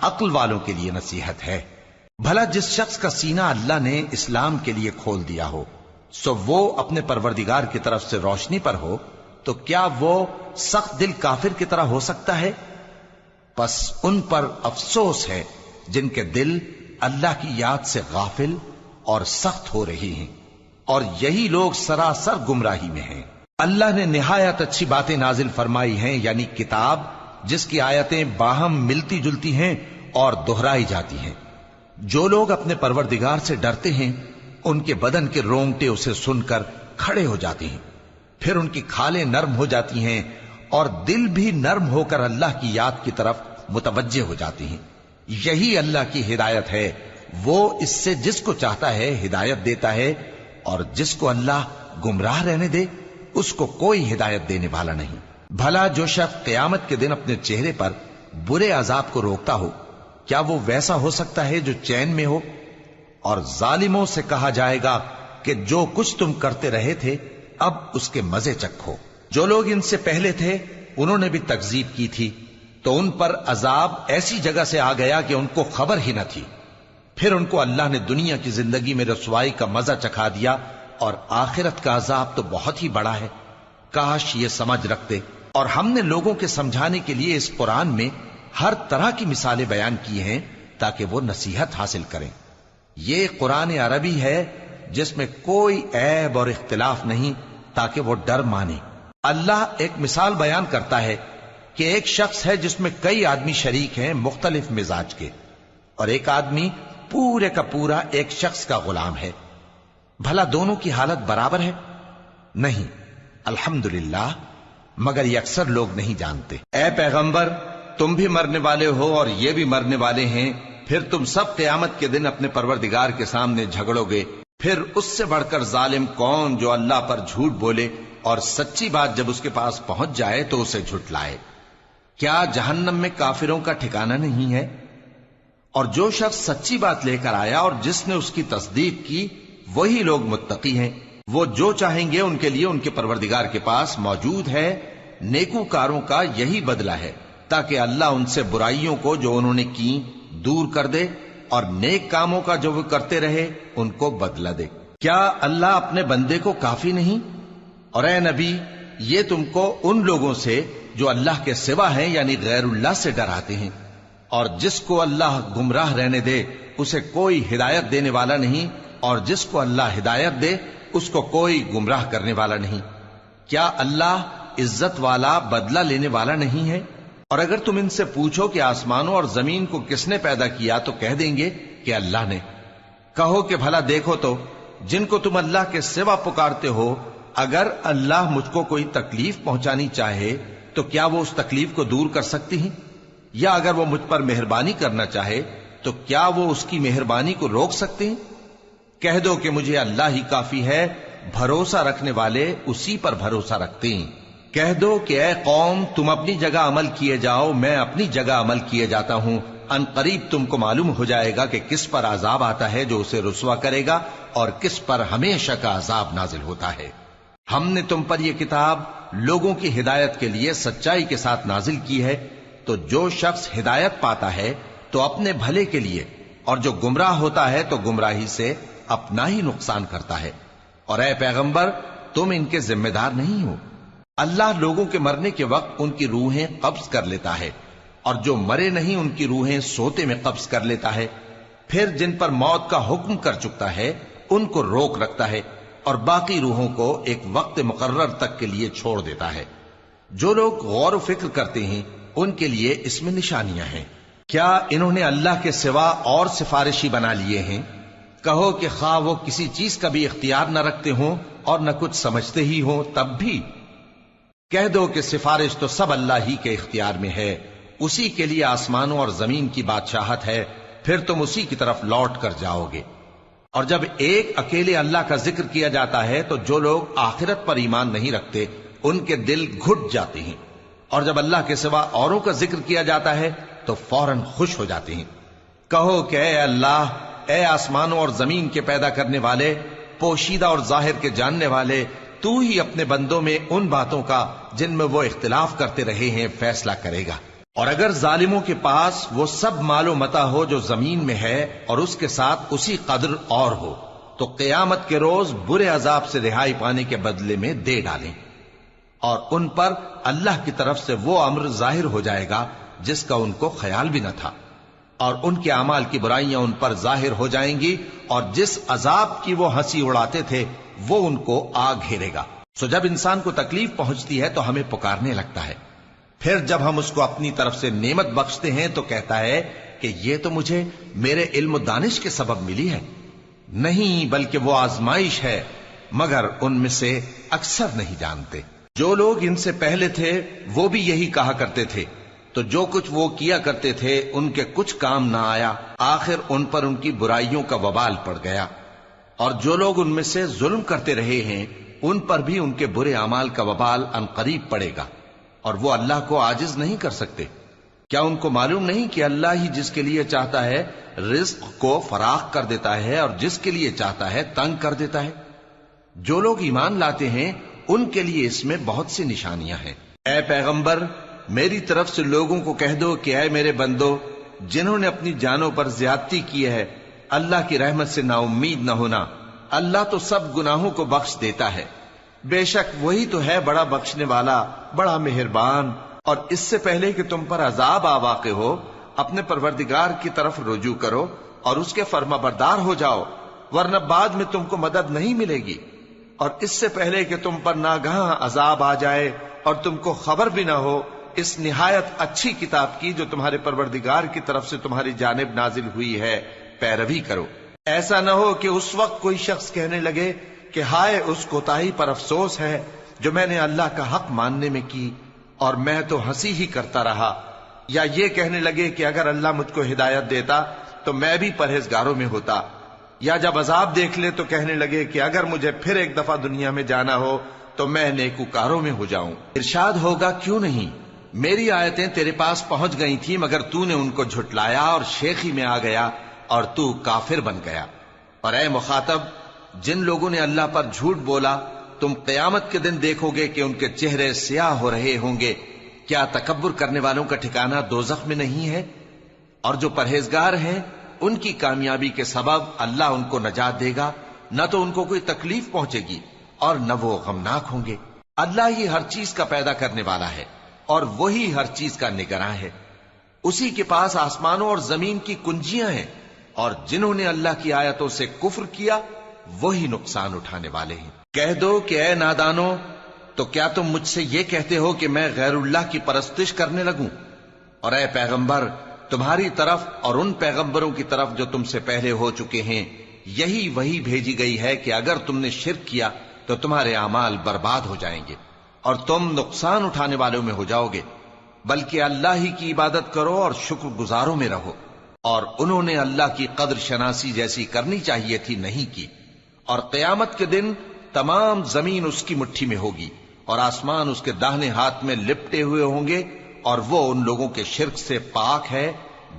عقل والوں کے لیے نصیحت ہے۔ بھلا جس شخص کا سینہ اللہ نے اسلام کے لیے کھول دیا ہو سو وہ اپنے پروردگار کی طرف سے روشنی پر ہو، تو کیا وہ سخت دل کافر کی طرح ہو سکتا ہے؟ پس ان پر افسوس ہے جن کے دل اللہ کی یاد سے غافل اور سخت ہو رہی ہیں، اور یہی لوگ سراسر گمراہی میں ہیں۔ اللہ نے نہایت اچھی باتیں نازل فرمائی ہیں، یعنی کتاب جس کی آیتیں باہم ملتی جلتی ہیں اور دہرائی جاتی ہیں۔ جو لوگ اپنے پروردگار سے ڈرتے ہیں ان کے بدن کے رونگٹے اسے سن کر کھڑے ہو جاتے ہیں، پھر ان کی کھالیں نرم ہو جاتی ہیں اور دل بھی نرم ہو کر اللہ کی یاد کی طرف متوجہ ہو جاتی ہیں۔ یہی اللہ کی ہدایت ہے، وہ اس سے جس کو چاہتا ہے ہدایت دیتا ہے، اور جس کو اللہ گمراہ رہنے دے اس کو کوئی ہدایت دینے والا نہیں۔ بھلا جو شخص قیامت کے دن اپنے چہرے پر برے عذاب کو روکتا ہو، کیا وہ ویسا ہو سکتا ہے جو چین میں ہو؟ اور ظالموں سے کہا جائے گا کہ جو کچھ تم کرتے رہے تھے اب اس کے مزے چکھو۔ جو لوگ ان سے پہلے تھے انہوں نے بھی تکذیب کی تھی، تو ان پر عذاب ایسی جگہ سے آ گیا کہ ان کو خبر ہی نہ تھی۔ پھر ان کو اللہ نے دنیا کی زندگی میں رسوائی کا مزہ چکھا دیا، اور آخرت کا عذاب تو بہت ہی بڑا ہے۔ کاش یہ سمجھ رکھتے۔ اور ہم نے لوگوں کے سمجھانے کے لیے اس قرآن میں ہر طرح کی مثالیں بیان کی ہیں تاکہ وہ نصیحت حاصل کریں۔ یہ قرآن عربی ہے جس میں کوئی عیب اور اختلاف نہیں، تاکہ وہ ڈر مانے۔ اللہ ایک مثال بیان کرتا ہے کہ ایک شخص ہے جس میں کئی آدمی شریک ہیں مختلف مزاج کے، اور ایک آدمی پورے کا پورا ایک شخص کا غلام ہے۔ بھلا دونوں کی حالت برابر ہے؟ نہیں، الحمدللہ، مگر یہ اکثر لوگ نہیں جانتے۔ اے پیغمبر، تم بھی مرنے والے ہو اور یہ بھی مرنے والے ہیں، پھر تم سب قیامت کے دن اپنے پروردگار کے سامنے جھگڑو گے۔ پھر اس سے بڑھ کر ظالم کون جو اللہ پر جھوٹ بولے اور سچی بات جب اس کے پاس پہنچ جائے تو اسے جھٹلائے۔ کیا جہنم میں کافروں کا ٹھکانہ نہیں ہے؟ اور جو شخص سچی بات لے کر آیا اور جس نے اس کی تصدیق کی وہی لوگ متقی ہیں۔ وہ جو چاہیں گے ان کے لیے ان کے پروردگار کے پاس موجود ہے۔ نیکوکاروں کا یہی بدلہ ہے، تاکہ اللہ ان سے برائیوں کو جو انہوں نے کی دور کر دے، اور نیک کاموں کا جو وہ کرتے رہے ان کو بدلہ دے۔ کیا اللہ اپنے بندے کو کافی نہیں؟ اور اے نبی، یہ تم کو ان لوگوں سے جو اللہ کے سوا ہیں یعنی غیر اللہ سے ڈراتے ہیں، اور جس کو اللہ گمراہ رہنے دے اسے کوئی ہدایت دینے والا نہیں، اور جس کو اللہ ہدایت دے اس کو کوئی گمراہ کرنے والا نہیں۔ کیا اللہ عزت والا بدلہ لینے والا نہیں ہے؟ اور اگر تم ان سے پوچھو کہ آسمانوں اور زمین کو کس نے پیدا کیا تو کہہ دیں گے کہ اللہ نے۔ کہو کہ بھلا دیکھو تو جن کو تم اللہ کے سوا پکارتے ہو، اگر اللہ مجھ کو کوئی تکلیف پہنچانی چاہے تو کیا وہ اس تکلیف کو دور کر سکتی ہیں؟ یا اگر وہ مجھ پر مہربانی کرنا چاہے تو کیا وہ اس کی مہربانی کو روک سکتے ہیں؟ کہہ دو کہ مجھے اللہ ہی کافی ہے، بھروسہ رکھنے والے اسی پر بھروسہ رکھتے ہیں۔ کہہ دو کہ اے قوم، تم اپنی جگہ عمل کیے جاؤ، میں اپنی جگہ عمل کیے جاتا ہوں۔ ان قریب تم کو معلوم ہو جائے گا کہ کس پر عذاب آتا ہے جو اسے رسوا کرے گا، اور کس پر ہمیشہ کا عذاب نازل ہوتا ہے۔ ہم نے تم پر یہ کتاب لوگوں کی ہدایت کے لیے سچائی کے ساتھ نازل کی ہے، تو جو شخص ہدایت پاتا ہے تو اپنے بھلے کے لیے، اور جو گمراہ ہوتا ہے تو گمراہی سے اپنا ہی نقصان کرتا ہے۔ اور اے پیغمبر، تم ان کے ذمہ دار نہیں ہو۔ اللہ لوگوں کے مرنے کے وقت ان کی روحیں قبض کر لیتا ہے، اور جو مرے نہیں ان کی روحیں سوتے میں قبض کر لیتا ہے۔ پھر جن پر موت کا حکم کر چکتا ہے ان کو روک رکھتا ہے، اور باقی روحوں کو ایک وقت مقرر تک کے لیے چھوڑ دیتا ہے۔ جو لوگ غور و فکر کرتے ہیں ان کے لیے اس میں نشانیاں ہیں۔ کیا انہوں نے اللہ کے سوا اور سفارشی بنا لیے ہیں؟ کہو کہ خواہ وہ کسی چیز کا بھی اختیار نہ رکھتے ہوں اور نہ کچھ سمجھتے ہی ہوں تب بھی کہہ دو کہ سفارش تو سب اللہ ہی کے اختیار میں ہے، اسی کے لیے آسمانوں اور زمین کی بادشاہت ہے، پھر تم اسی کی طرف لوٹ کر جاؤ گے۔ اور جب ایک اکیلے اللہ کا ذکر کیا جاتا ہے تو جو لوگ آخرت پر ایمان نہیں رکھتے ان کے دل گھٹ جاتے ہیں، اور جب اللہ کے سوا اوروں کا ذکر کیا جاتا ہے تو فوراً خوش ہو جاتے ہیں۔ کہو کہ اے اللہ، اے آسمانوں اور زمین کے پیدا کرنے والے، پوشیدہ اور ظاہر کے جاننے والے، تو ہی اپنے بندوں میں ان باتوں کا جن میں وہ اختلاف کرتے رہے ہیں فیصلہ کرے گا، اور اگر ظالموں کے پاس وہ سب مال و متا ہو جو زمین میں ہے اور اس کے ساتھ اسی قدر اور ہو تو قیامت کے روز برے عذاب سے رہائی پانے کے بدلے میں دے ڈالیں، اور ان پر اللہ کی طرف سے وہ امر ظاہر ہو جائے گا جس کا ان کو خیال بھی نہ تھا، اور ان کے اعمال کی برائیاں ان پر ظاہر ہو جائیں گی، اور جس عذاب کی وہ ہنسی اڑاتے تھے وہ ان کو آ گھیرے گا۔ سو جب انسان کو تکلیف پہنچتی ہے تو ہمیں پکارنے لگتا ہے، پھر جب ہم اس کو اپنی طرف سے نعمت بخشتے ہیں تو کہتا ہے کہ یہ تو مجھے میرے علم و دانش کے سبب ملی ہے۔ نہیں، بلکہ وہ آزمائش ہے، مگر ان میں سے اکثر نہیں جانتے۔ جو لوگ ان سے پہلے تھے وہ بھی یہی کہا کرتے تھے، تو جو کچھ وہ کیا کرتے تھے ان کے کچھ کام نہ آیا، آخر ان پر ان کی برائیوں کا وبال پڑ گیا۔ اور جو لوگ ان میں سے ظلم کرتے رہے ہیں ان پر بھی ان کے برے اعمال کا وبال عنقریب پڑے گا، اور وہ اللہ کو عاجز نہیں کر سکتے۔ کیا ان کو معلوم نہیں کہ اللہ ہی جس کے لیے چاہتا ہے رزق کو فراخ کر دیتا ہے اور جس کے لیے چاہتا ہے تنگ کر دیتا ہے؟ جو لوگ ایمان لاتے ہیں ان کے لیے اس میں بہت سی نشانیاں ہیں۔ اے پیغمبر، میری طرف سے لوگوں کو کہہ دو کہ اے میرے بندو، جنہوں نے اپنی جانوں پر زیادتی کی ہے، اللہ کی رحمت سے نا امید نہ ہونا۔ اللہ تو سب گناہوں کو بخش دیتا ہے، بے شک وہی تو ہے بڑا بخشنے والا، بڑا مہربان۔ اور اس سے پہلے کہ تم پر عذاب آ واقع ہو، اپنے پروردگار کی طرف رجوع کرو اور اس کے فرما بردار ہو جاؤ، ورنہ بعد میں تم کو مدد نہیں ملے گی۔ اور اس سے پہلے کہ تم پر ناگہاں عذاب آ جائے اور تم کو خبر بھی نہ ہو، اس نہایت اچھی کتاب کی جو تمہارے پروردگار کی طرف سے تمہاری جانب نازل ہوئی ہے پیروی کرو۔ ایسا نہ ہو کہ اس وقت کوئی شخص کہنے لگے کہ ہائے اس کوتاہی پر افسوس ہے جو میں نے اللہ کا حق ماننے میں کی، اور میں تو ہنسی ہی کرتا رہا، یا یہ کہنے لگے کہ اگر اللہ مجھ کو ہدایت دیتا تو میں بھی پرہیزگاروں میں ہوتا، یا جب عذاب دیکھ لے تو کہنے لگے کہ اگر مجھے پھر ایک دفعہ دنیا میں جانا ہو تو میں نیکوکاروں میں ہو جاؤں۔ ارشاد ہوگا کیوں نہیں، میری آیتیں تیرے پاس پہنچ گئی تھی مگر تو نے ان کو جھٹلایا اور شیخی میں آ گیا اور تو کافر بن گیا۔ اور اے مخاطب، جن لوگوں نے اللہ پر جھوٹ بولا تم قیامت کے دن دیکھو گے کہ ان کے چہرے سیاہ ہو رہے ہوں گے۔ کیا تکبر کرنے والوں کا ٹھکانہ دوزخ میں نہیں ہے؟ اور جو پرہیزگار ہیں ان کی کامیابی کے سبب اللہ ان کو نجات دے گا، نہ تو ان کو کوئی تکلیف پہنچے گی اور نہ وہ غمناک ہوں گے۔ اللہ ہی ہر چیز کا پیدا کرنے والا ہے اور وہی ہر چیز کا نگراں ہے۔ اسی کے پاس آسمانوں اور زمین کی کنجیاں ہیں، اور جنہوں نے اللہ کی آیتوں سے کفر کیا وہی نقصان اٹھانے والے ہیں۔ کہہ دو کہ اے نادانو، تو کیا تم مجھ سے یہ کہتے ہو کہ میں غیر اللہ کی پرستش کرنے لگوں؟ اور اے پیغمبر، تمہاری طرف اور ان پیغمبروں کی طرف جو تم سے پہلے ہو چکے ہیں یہی وہی بھیجی گئی ہے کہ اگر تم نے شرک کیا تو تمہارے اعمال برباد ہو جائیں گے اور تم نقصان اٹھانے والوں میں ہو جاؤ گے، بلکہ اللہ ہی کی عبادت کرو اور شکر گزاروں میں رہو۔ اور انہوں نے اللہ کی قدر شناسی جیسی کرنی چاہیے تھی نہیں کی۔ اور قیامت کے دن تمام زمین اس کی مٹھی میں ہوگی اور آسمان اس کے داہنے ہاتھ میں لپٹے ہوئے ہوں گے، اور وہ ان لوگوں کے شرک سے پاک ہے،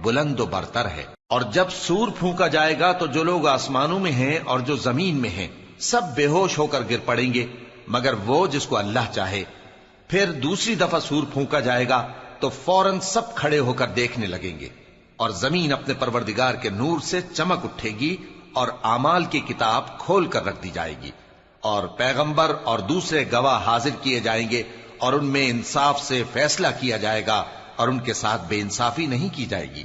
بلند و برتر ہے۔ اور جب سور پھونکا جائے گا تو جو لوگ آسمانوں میں ہیں اور جو زمین میں ہیں سب بے ہوش ہو کر گر پڑیں گے مگر وہ جس کو اللہ چاہے۔ پھر دوسری دفعہ سور پھونکا جائے گا تو فوراً سب کھڑے ہو کر دیکھنے لگیں گے، اور زمین اپنے پروردگار کے نور سے چمک اٹھے گی اور اعمال کی کتاب کھول کر رکھ دی جائے گی، اور پیغمبر اور دوسرے گواہ حاضر کیے جائیں گے، اور ان میں انصاف سے فیصلہ کیا جائے گا اور ان کے ساتھ بے انصافی نہیں کی جائے گی۔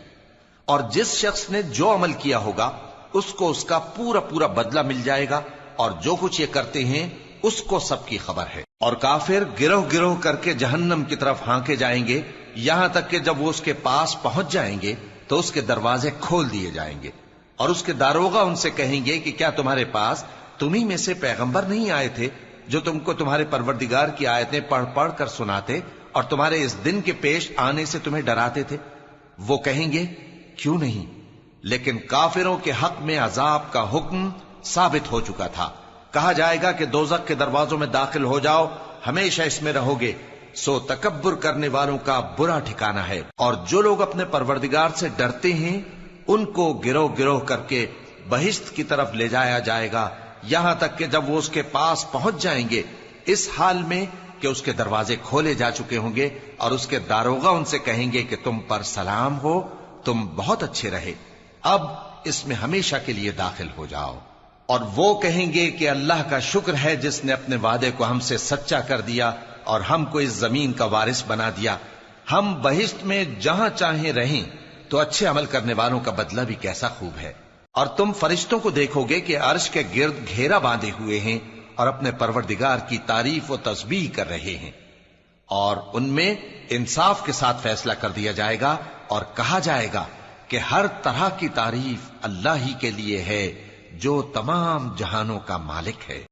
اور جس شخص نے جو عمل کیا ہوگا اس کو اس کا پورا پورا بدلہ مل جائے گا، اور جو کچھ یہ کرتے ہیں اس کو سب کی خبر ہے۔ اور کافر گروہ گروہ کر کے جہنم کی طرف ہانکے جائیں گے، یہاں تک کہ جب وہ اس کے پاس پہنچ جائیں گے تو اس کے دروازے کھول دیے جائیں گے، اور اس کے داروغہ ان سے کہیں گے کہ کیا تمہارے پاس تمہیں میں سے پیغمبر نہیں آئے تھے جو تم کو تمہارے پروردگار کی آیتیں پڑھ پڑھ کر سناتے اور تمہارے اس دن کے پیش آنے سے تمہیں ڈراتے تھے؟ وہ کہیں گے کیوں نہیں، لیکن کافروں کے حق میں عذاب کا حکم ثابت ہو چکا تھا۔ کہا جائے گا کہ دوزخ کے دروازوں میں داخل ہو جاؤ، ہمیشہ اس میں رہو گے، سو تکبر کرنے والوں کا برا ٹھکانہ ہے۔ اور جو لوگ اپنے پروردگار سے ڈرتے ہیں ان کو گروہ گروہ کر کے بہشت کی طرف لے جایا جائے گا، یہاں تک کہ جب وہ اس کے پاس پہنچ جائیں گے اس حال میں کہ اس کے دروازے کھولے جا چکے ہوں گے اور اس کے داروغہ ان سے کہیں گے کہ تم پر سلام ہو، تم بہت اچھے رہے، اب اس میں ہمیشہ کے لیے داخل ہو جاؤ۔ اور وہ کہیں گے کہ اللہ کا شکر ہے جس نے اپنے وعدے کو ہم سے سچا کر دیا اور ہم کو اس زمین کا وارث بنا دیا، ہم بہشت میں جہاں چاہیں رہیں، تو اچھے عمل کرنے والوں کا بدلہ بھی کیسا خوب ہے۔ اور تم فرشتوں کو دیکھو گے کہ عرش کے گرد گھیرا باندھے ہوئے ہیں اور اپنے پروردگار کی تعریف و تسبیح کر رہے ہیں، اور ان میں انصاف کے ساتھ فیصلہ کر دیا جائے گا اور کہا جائے گا کہ ہر طرح کی تعریف اللہ ہی کے لیے ہے جو تمام جہانوں کا مالک ہے۔